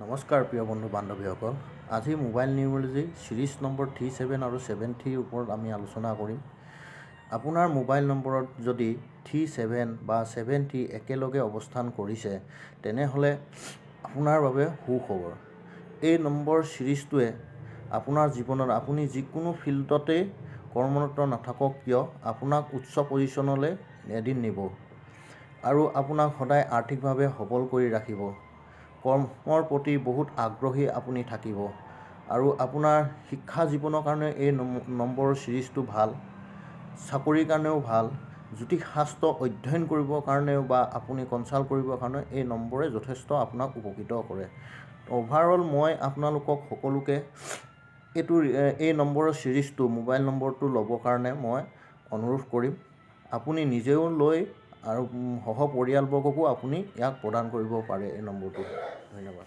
নমস্কাৰ প্ৰিয় বন্ধু বান্ধৱীসকল। আজি মোবাইল নিউমৰলজি সিৰিজ নম্বৰ 37 আৰু 73 ওপৰত আমি আলোচনা কৰিম। আপোনাৰ মোবাইল নম্বৰত যদি 37 বা 73 একেলগে অৱস্থান কৰিছে তেনেহ'লে আপোনাৰ বাবে সুখবৰ। এই নম্বৰ সিৰিজটোৱে আপোনাৰ জীৱনত আপুনি যিকোনো ফিল্ডতে কৰ্মৰত নাথাকক কিয় আপোনাক উচ্চ পজিশ্যনলৈ এদিন নিব আৰু আপোনাক সদায় আৰ্থিকভাৱে সবল কৰি ৰাখিব। কৰ্মৰ প্ৰতি বহুত আগ্ৰহী আপুনি থাকিব আৰু আপোনাৰ শিক্ষা জীৱনৰ কাৰণে এই নম্বৰ সিৰিজটো ভাল, চাকৰিৰ কাৰণেও ভাল, জ্যোতিষশাস্ত্ৰ অধ্যয়ন কৰিবৰ কাৰণেও বা আপুনি কনচাল্ট কৰিবৰ কাৰণে এই নম্বৰে যথেষ্ট আপোনাক উপকৃত কৰে। অভাৰঅল মই আপোনালোকক সকলোকে এই নম্বৰৰ সিৰিজটো মোবাইল নম্বৰটো ল'বৰ কাৰণে মই অনুৰোধ কৰিম। আপুনি নিজেও লৈ আৰু সহ পৰিয়ালবৰ্গকো আপুনি ইয়াক প্ৰদান কৰিব পাৰে এই নম্বৰটো। ধন্যবাদ।